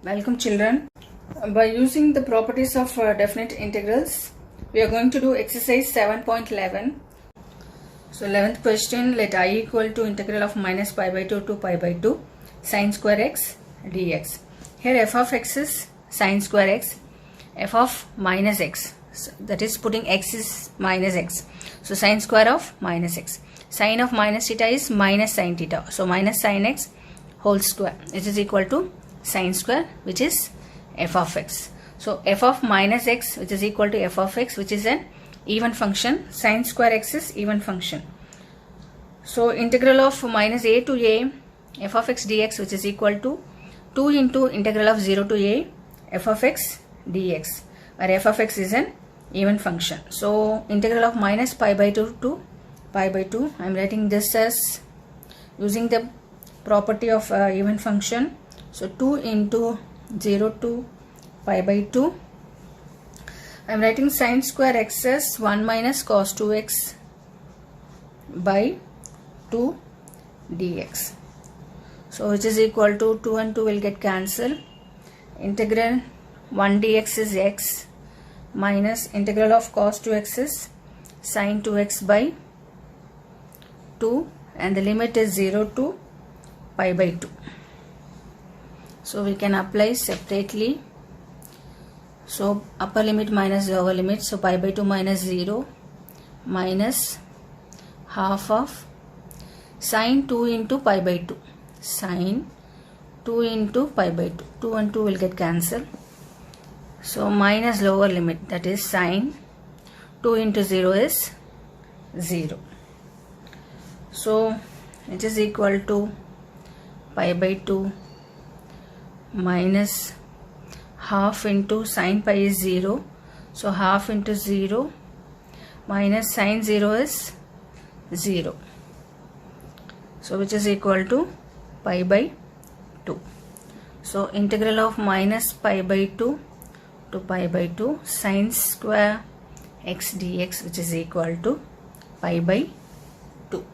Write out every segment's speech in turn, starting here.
Welcome children. By using the properties of definite integrals, we are going to do exercise 7.11. So 11th question, let I equal to integral of minus pi by 2 to pi by 2 sine square x dx. Here f of x is sine square x, f of minus x, so that is putting x is minus x. So sine square of minus x. Sine of minus theta is minus sine theta. So minus sine x whole square, which is equal to sine square, which is f of x. So f of minus x, which is equal to f of x, which is an even function. Sine square x is even function. So integral of minus a to a f of x dx, which is equal to 2 into integral of 0 to a f of x dx, where f of x is an even function. So integral of minus pi by 2 to pi by 2, I am writing this as using the property of even function. So 2 into 0 to pi by 2, I am writing sine square x as 1 minus cos 2x by 2 dx. So which is equal to 2 and 2 will get cancelled. Integral 1 dx is x minus integral of cos 2x is sine 2x by 2, and the limit is 0 to pi by 2. So we can apply separately. So upper limit minus lower limit. So pi by 2 minus 0 minus half of sine 2 into pi by 2. Sine 2 into pi by 2. 2 and 2 will get cancelled. So minus lower limit, that is sine 2 into 0 is 0. So it is equal to pi by 2 minus half into sine pi is 0. So half into 0 minus sine 0 is 0. So which is equal to pi by 2. So integral of minus pi by 2 to pi by 2 sine square x dx, which is equal to pi by 2.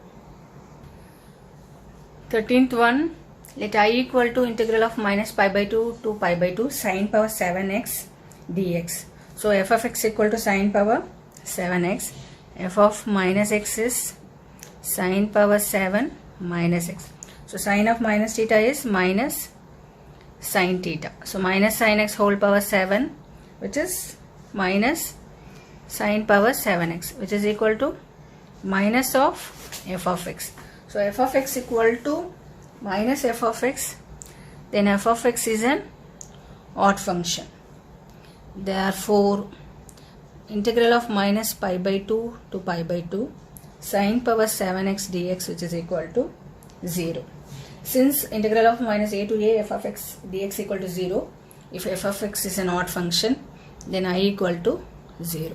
13th one, let I equal to integral of minus pi by 2 to pi by 2 sine power 7x dx. So f of x equal to sine power 7x. F of minus x is sine power 7 minus x. So sine of minus theta is minus sine theta. So minus sine x whole power 7, which is minus sine power 7x, which is equal to minus of f of x. So f of x equal to minus f of x, then f of x is an odd function. Therefore integral of minus pi by 2 to pi by 2 sine power 7x dx, which is equal to 0. Since integral of minus a to a f of x dx equal to 0, if f of x is an odd function, then I equal to 0.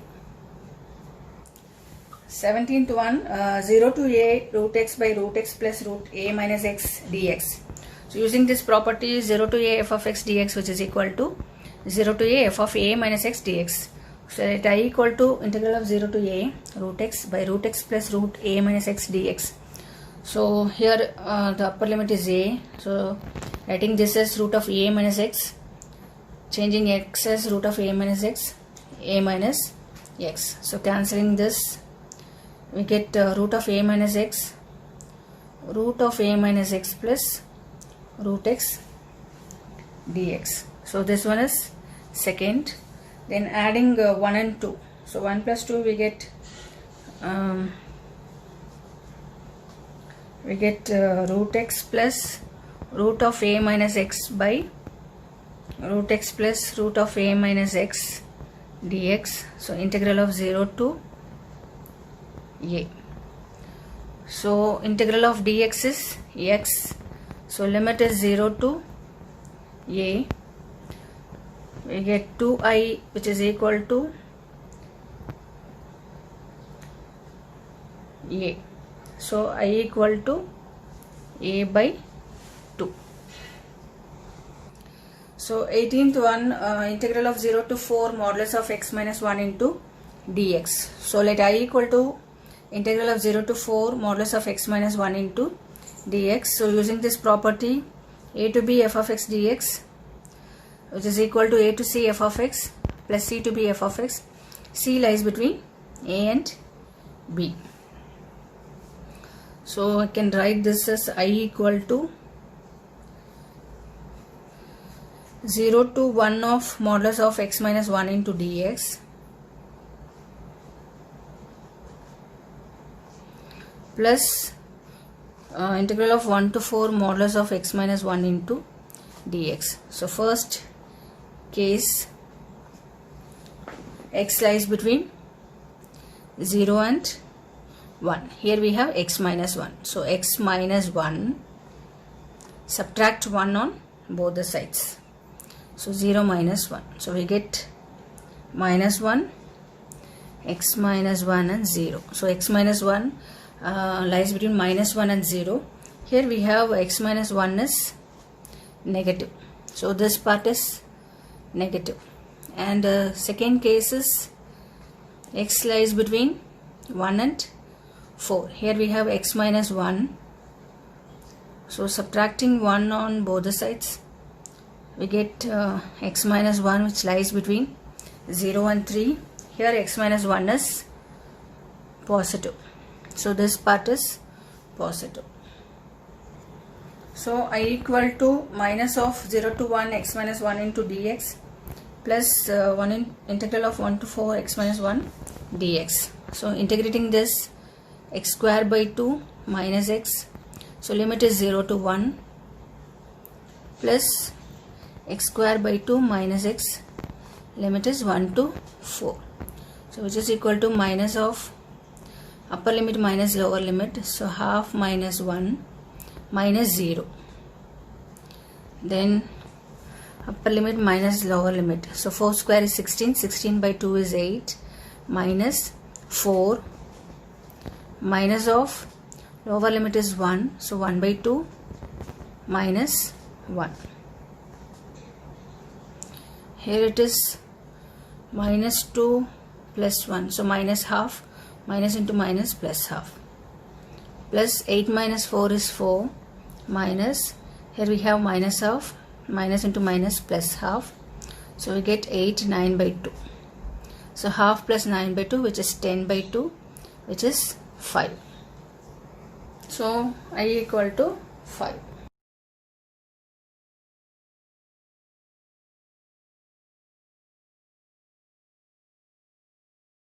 17th one, 0 to a root x by root x plus root a minus x dx. So using this property 0 to a f of x dx, which is equal to 0 to a f of a minus x dx. So let I equal to integral of 0 to a root x by root x plus root a minus x dx. So here the upper limit is a. So writing this as root of a minus x, changing x as root of a minus x, a minus x. So cancelling this, we get root of a minus x, root of a minus x plus root x dx. So this one is second. Then adding 1 and 2. So 1 plus 2 we get root x plus root of a minus x by root x plus root of a minus x dx. So integral of 0 to a. So integral of dx is x. So limit is 0 to a. We get 2i, which is equal to a. So I equal to a by 2. So 18th one, integral of 0 to 4 modulus of x minus 1 into dx. So let I equal to integral of 0 to 4 modulus of x minus 1 into dx. So using this property a to b f of x dx, which is equal to a to c f of x plus c to b f of x. C lies between a and b. So I can write this as I equal to 0 to 1 of modulus of x minus 1 into dx plus integral of 1 to 4 modulus of x minus 1 into dx. So first case, x lies between 0 and 1. Here we have x minus 1. So x minus 1, subtract 1 on both the sides. So 0 minus 1. So we get minus 1, x minus 1 and 0. So x minus 1 lies between minus 1 and 0. Here we have x minus 1 is negative. So this part is negative. And second case is x lies between 1 and 4. Here we have x minus 1. So subtracting 1 on both the sides, we get x minus 1, which lies between 0 and 3. Here x minus 1 is positive. So this part is positive. So I equal to minus of 0 to 1 x minus 1 into dx plus integral of 1 to 4 x minus 1 dx. So integrating this, x square by 2 minus x. So limit is 0 to 1 plus x square by 2 minus x, limit is 1 to 4. So which is equal to minus of upper limit minus lower limit. So half minus 1 minus 0. Then upper limit minus lower limit. So 4 square is 16. 16 by 2 is 8 minus 4. Minus of lower limit is 1. So 1 by 2 minus 1. Here it is minus 2 plus 1. So minus half. Minus into minus plus half. Plus 8 minus 4 is 4. Minus, here we have minus half. Minus into minus plus half. So we get 8, 9 by 2. So half plus 9 by 2, which is 10 by 2, which is 5. So I equal to 5.